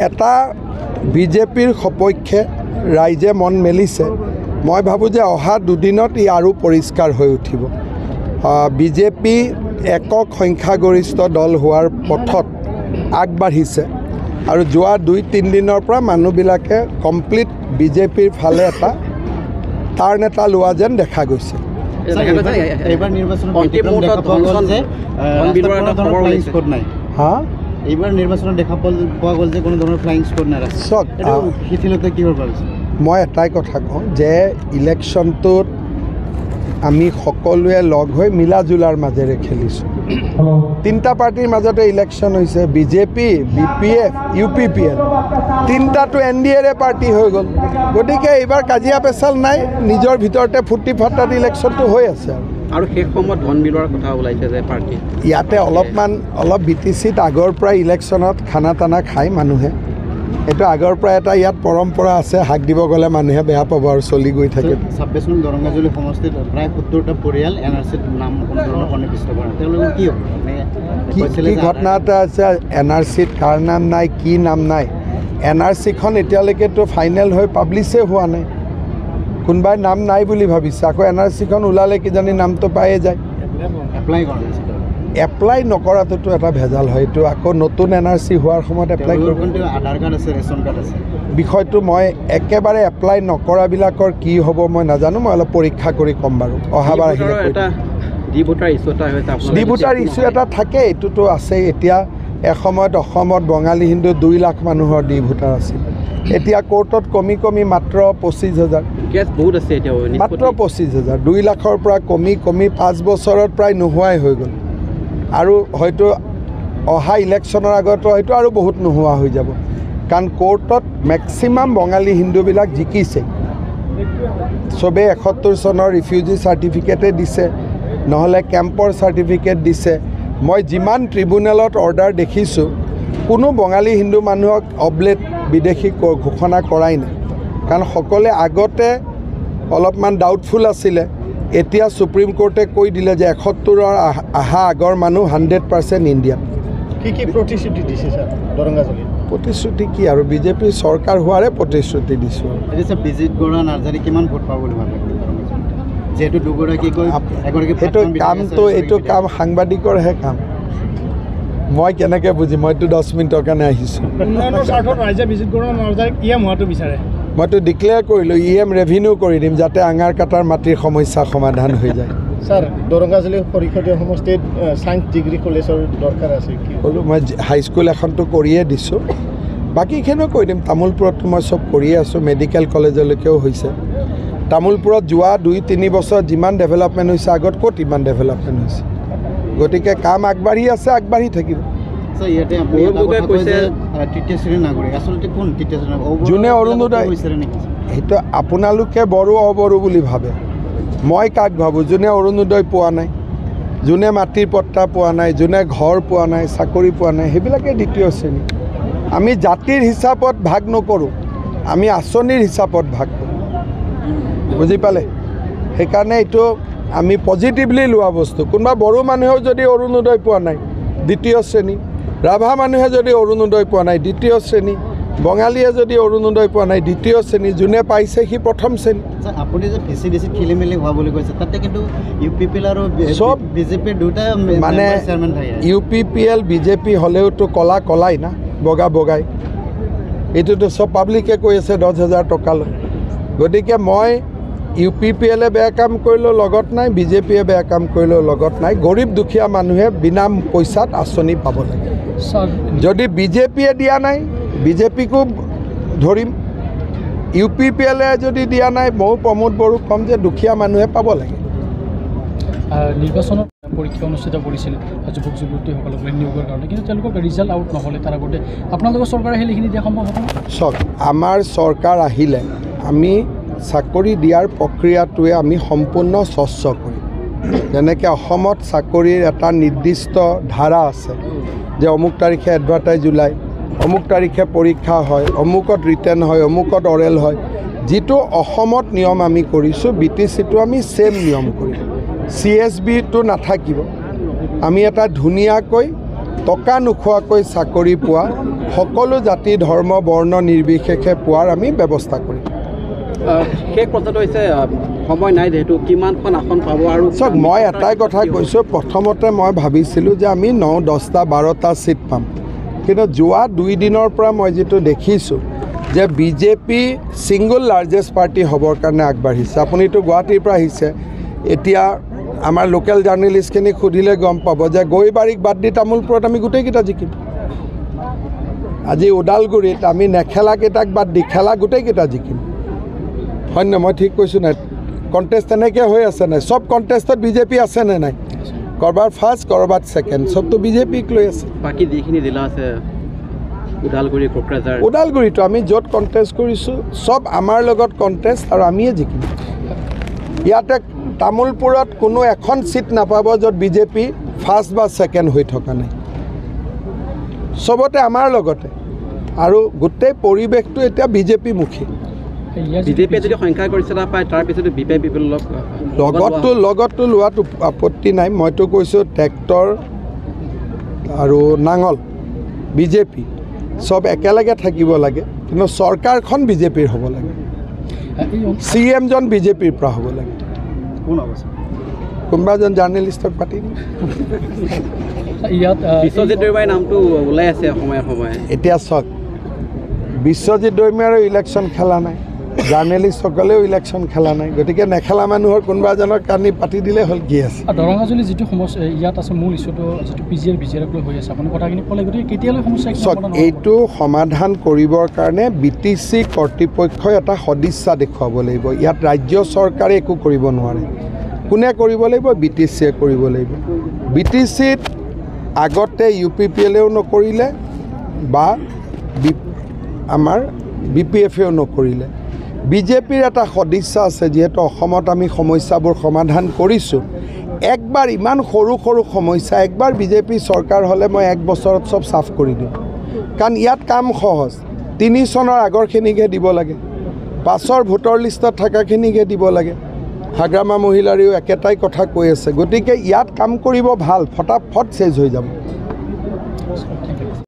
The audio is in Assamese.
এটা বিজেপিৰ সপক্ষে ৰাইজে মন মেলিছে মই ভাবোঁ যে অহা দুদিনত ই আৰু পৰিষ্কাৰ হৈ উঠিব বিজেপি একক সংখ্যাগৰিষ্ঠ দল হোৱাৰ পথত আগবাঢ়িছে আৰু যোৱা 2-3 দিনৰ পৰা মানুহবিলাকে কমপ্লিট বিজেপিৰ ফালে এটা টাৰ্ণ এটা লোৱা যেন দেখা গৈছে এইবাৰ নিৰ্বাচনত এইবাৰ নিৰ্বাচনত দেখা পোৱা গ'ল যে কোনো ধৰণৰ ফ্লাইং স্কোৱাড নাই শিথিলতা কি হ'ব পাৰিছে মই এটাই কথা কওঁ যে ইলেকশ্যনটোত আমি সকলোৱে লগ হৈ মিলা জুলাৰ মাজেৰে খেলিছোঁ 3টা পাৰ্টিৰ মাজতে ইলেকশ্যন হৈছে বিজেপি BPF UPPL 3টাটো NDAৰে পাৰ্টি হৈ গ'ল গতিকে এইবাৰ কাজিয়া পেচাল নাই নিজৰ ভিতৰতে ফুটি ফাটাত ইলেকশ্যনটো হৈ আছে আৰু শেষ সময়ত ধন বিলোৱাৰ কথা ওলাইছে যে পাৰ্টি ইয়াতে অলপ BTCত আগৰ পৰা ইলেকশ্যনত খানা টানা খায় মানুহে এইটো আগৰ পৰা এটা ইয়াত পৰম্পৰা আছে হাক দিব গ'লে মানুহে বেয়া পাব আৰু চলি গৈ থাকে 26 নং দৰংগাজুলি সমষ্টিত প্ৰায় 70টা পৰিয়াল NRCত নাম কোনো ধৰণৰ সন্নিৱিষ্ট কৰা তেওঁলোকৰ কি হ'ব কি ঘটনা এটা আছে NRCত কাৰ নাম নাই কি নাম নাই NRCখন এতিয়ালৈকেতো ফাইনেল হৈ পাব্লিছে হোৱা নাই কোনোবাই নাম নাই বুলি ভাবিছে আকৌ NRCখন ওলালে কিজানি নামটো পায়ে যায় এপ্লাই নকৰাটোতো এটা ভেজাল হয় এইটো আকৌ নতুন NRC হোৱাৰ সময়ত এপ্লাই কৰিব আধাৰ কাৰ্ড আছে ৰেচন কাৰ্ড আছে বিষয়টো মই একেবাৰে এপ্লাই নকৰাবিলাকৰ কি হ'ব মই নাজানো মই অলপ পৰীক্ষা কৰি ক'ম বাৰু অহাবাৰ আহিলে ডি ভোটাৰ ইছ্যু এটা থাকে এইটোতো আছে এতিয়া এসময়ত অসমত বঙালী হিন্দু 2 লাখ মানুহৰ ডি ভোটাৰ আছিল এতিয়া কোৰ্টত কমি মাত্ৰ 25,000 কেছ বহুত আছে এতিয়া মাত্ৰ 25,000 2 লাখৰ পৰা কমি 5 বছৰত প্ৰায় নোহোৱাই হৈ গ'ল আৰু হয়তো অহা ইলেকশ্যনৰ আগতো হয়তো আৰু বহুত নোহোৱা হৈ যাব কাৰণ কোৰ্টত মেক্সিমাম বঙালী হিন্দুবিলাক জিকিছে চবেই 71 চনৰ ৰিফিউজি চাৰ্টিফিকেটে দিছে নহ'লে কেম্পৰ চাৰ্টিফিকেট দিছে মই যিমান ট্ৰিব্যুনেলত অৰ্ডাৰ দেখিছোঁ কোনো বঙালী হিন্দু মানুহক অবলেট বিদেশী ঘোষণা কৰাই নাই কাৰণ সকলোৱে আগতে অলপমান ডাউটফুল আছিলে এতিয়া সুপ্ৰিম কোৰ্টে কৈ দিলে যে 71ৰ আহা আগৰ মানুহ 100% ইণ্ডিয়ান কি প্ৰতিশ্ৰুতি দিছে স্যাৰ দৰংগাজুলি প্ৰতিশ্ৰুতি কি আৰু বিজেপি চৰকাৰ হোৱাৰে প্ৰতিশ্ৰুতি দিছোঁ এতিয়া বিজিত গৌৰা নাৰ্জাৰী কিমান ভোট পাব বুলি ভাবে যেহেতু দুগৰাকী কৈ এগৰাকী এইটো কাম সাংবাদিকৰহে কাম মই কেনেকৈ বুজি মইতো 10 মিনিটৰ কাৰণে আহিছোঁ উন্নয়নৰ স্বাৰ্থত ৰাইজে বিজিত গৌৰা নাৰ্জাৰীক EM হোৱাটো বিচাৰে মইতো ডিক্লেয়াৰ কৰিলোঁ EM ৰেভিনিউ কৰি দিম যাতে আঙাৰ কাটাৰ মাটিৰ সমস্যা সমাধান হৈ যায় স্যাৰ দৰংগাজুলি পৰিষদীয় সমষ্টিত সায়েন্স ডিগ্ৰী কলেজৰ দৰকাৰ আছে কি ক'লোঁ মই হাইস্কুল এখনতো কৰিয়ে দিছোঁ বাকীখিনিও কৈ দিম তামোলপুৰততো মই চব কৰিয়ে আছোঁ মেডিকেল কলেজলৈকেও হৈছে তামোলপুৰত যোৱা 2-3 বছৰ যিমান ডেভেলপমেণ্ট হৈছে আগত ক'ত ইমান ডেভেলপমেণ্ট হৈছে গতিকে কাম আগবাঢ়ি আছে আগবাঢ়ি থাকিব যোনে অৰুণোদয় সেইটো আপোনালোকে বড়ো অবড়ো বুলি ভাবে মই কাক ভাবোঁ যোনে অৰুণোদয় পোৱা নাই যোনে মাটিৰ পট্টা পোৱা নাই যোনে ঘৰ পোৱা নাই চাকৰি পোৱা নাই সেইবিলাকে দ্বিতীয় শ্ৰেণী আমি জাতিৰ হিচাপত ভাগ নকৰোঁ আমি আঁচনিৰ হিচাপত ভাগ কৰোঁ বুজি পালে সেইকাৰণে এইটো আমি পজিটিভলি লোৱা বস্তু কোনোবা বড়ো মানুহেও যদি অৰুণোদয় পোৱা নাই দ্বিতীয় শ্ৰেণী ৰাভা মানুহে যদি অৰুণোদয় পোৱা নাই দ্বিতীয় শ্ৰেণী বঙালীয়ে যদি অৰুণোদয় পোৱা নাই দ্বিতীয় শ্ৰেণী যোনে পাইছে সি প্ৰথম শ্ৰেণী আপুনি যে VCDC খেলি মেলি হোৱা বুলি কৈছে তাতে কিন্তু UPPL আৰু চব বিজেপিৰ দুটা মানে UPPL বিজেপি হ'লেওতো কলাই না বগাই এইটোতো চব পাব্লিকে কৈ আছে 10,000 টকা লয় গতিকে মই UPPLে বেয়া কাম কৰিলেও লগত নাই বিজেপিয়ে বেয়া কাম কৰিলেও লগত নাই গৰীব দুখীয়া মানুহে বিনা পইচাত আঁচনি পাব লাগে যদি বিজেপিয়ে দিয়া নাই বিজেপিকো ধৰিম UPPLে যদি দিয়া নাই মই প্ৰমোদ বড়োক ক'ম যে দুখীয়া মানুহে পাব লাগে নিৰ্বাচনত পৰীক্ষা অনুষ্ঠিত কৰিছিল যুৱক যুৱতীসকলক নিয়োগৰ কাৰণে কিন্তু তেওঁলোকৰ ৰিজাল্ট আউট নহ'লে তাৰ আগতে আপোনালোকৰ চৰকাৰে সেইখিনি দিয়া সম্ভৱ হ'ব চাওক আমাৰ চৰকাৰ আহিলে আমি চাকৰি দিয়াৰ প্ৰক্ৰিয়াটোৱে আমি সম্পূৰ্ণ স্বচ্ছ কৰিম যেনেকৈ অসমত চাকৰিৰ এটা নিৰ্দিষ্ট ধাৰা আছে যে অমুক তাৰিখে এডভাৰটাইজ ওলায় অমুক তাৰিখে পৰীক্ষা হয় অমুকত ৰিটেন হয় অমুকত অৰেল হয় যিটো অসমত নিয়ম আমি কৰিছোঁ BTCটো আমি সেম নিয়ম কৰিম CSBটো নাথাকিব আমি এটা ধুনীয়াকৈ টকা নোখোৱাকৈ চাকৰি পোৱা সকলো জাতি ধৰ্ম বৰ্ণ নিৰ্বিশেষে পোৱাৰ আমি ব্যৱস্থা কৰিম। শেষ কথাটো হৈছে সময় নাই যিহেতু কিমানখন আসন পাব আৰু চাওক মই এটাই কথা কৈছোঁ, প্ৰথমতে মই ভাবিছিলোঁ যে আমি 9, 10টা 12টা ছিট পাম, কিন্তু যোৱা 2 দিনৰ পৰা মই যিটো দেখিছোঁ যে বিজেপি ছিংগল লাৰ্জেষ্ট পাৰ্টি হ'বৰ কাৰণে আগবাঢ়িছে। আপুনিতো গুৱাহাটীৰ পৰা আহিছে, এতিয়া আমাৰ লোকেল জাৰ্নেলিষ্টখিনিক সুধিলে গম পাব যে গৈবাৰীক বাদ দি তামোলপুৰত আমি গোটেইকেইটা জিকিম। আজি ওদালগুৰিত আমি নেখেলাকেইটাক বাদ দি খেলা গোটেইকেইটা জিকিম। হয় নহয়, মই ঠিক কৈছোঁ নাই? কণ্টেষ্ট তেনেকৈ হৈ আছে নাই? চব কণ্টেষ্টত বিজেপি আছেনে নাই? ক'ৰবাত ফাৰ্ষ্ট, ক'ৰবাত ছেকেণ্ড, চবতো বিজেপিক লৈ আছে। বাকী যিখিনি জিলা আছে ওদালগুৰি, কোকৰাঝাৰ, ওদালগুৰিটো আমি য'ত কণ্টেষ্ট কৰিছোঁ চব আমাৰ লগত কণ্টেষ্ট আৰু আমিয়ে জিকিম। ইয়াতে তামোলপুৰত কোনো এখন ছিট নাপাব য'ত বিজেপি ফাৰ্ষ্ট বা ছেকেণ্ড হৈ থকা নাই, চবতে আমাৰ লগতে। আৰু গোটেই পৰিৱেশটো এতিয়া বিজেপিমুখী। বিজেপিয়ে যদি সংখ্যাগৰিষ্ঠতা পায় তাৰপিছতো বিপিএল লগততো লোৱাটো আপত্তি নাই। মইতো কৈছোঁ ট্ৰেক্টৰ আৰু নাঙল বিজেপি চব একেলগে থাকিব লাগে, কিন্তু চৰকাৰখন বিজেপিৰ হ'ব লাগে, CM-জন বিজেপিৰ পৰা হ'ব লাগে। কোন হ'ব? কোনোবা এজন জাৰ্নেলিষ্টক পাতি দিম। ইয়াত বিশ্বজিৎ দৈমাৰীৰ নামটো ওলাই আছে সময়ে সময়ে। এতিয়া চাওক, বিশ্বজিৎ দৈমাৰীৰো ইলেকশ্যন খেলা নাই, জাৰ্নেলিষ্টসকলেও ইলেকশ্যন খেলা নাই, গতিকে নেখেলা মানুহৰ কোনোবা এজনৰ কানি পাতি দিলে হ'ল, কি আছে। দৰঙাজুলি যিটো সমস্যা ইয়াত আছে, মূল ইছ্যুটো যিটো PGR BJRক লৈ হৈ আছে, আপুনি কথাখিনি ক'লে, গতিকে কেতিয়ালৈ সমস্যা চাওক, এইটো সমাধান কৰিবৰ কাৰণে BTC কৰ্তৃপক্ষই এটা সদিচ্ছা দেখুৱাব লাগিব। ইয়াত ৰাজ্য চৰকাৰে একো কৰিব নোৱাৰে। কোনে কৰিব লাগিব? BTCয়ে কৰিব লাগিব। BTCত আগতে UPPLও নকৰিলে বা আমাৰ BPF-এও নকৰিলে। বিজেপিৰ এটা সদিচ্ছা আছে, যিহেতু অসমত আমি সমস্যাবোৰ সমাধান কৰিছোঁ। একবাৰ ইমান সৰু সৰু সমস্যা একবাৰ বিজেপি চৰকাৰ হ'লে মই 1 বছৰত চব চাফ কৰি দিম, কাৰণ ইয়াত কাম সহজ। 3 চনৰ আগৰখিনিকে দিব লাগে, পাছৰ ভোটৰ লিষ্টত থকাখিনিকে দিব লাগে। হাগ্ৰামা মহিলাৰেও একেটাই কথা কৈ আছে, গতিকে ইয়াত কাম কৰিব ভাল, ফটাফট চেজ হৈ যাব।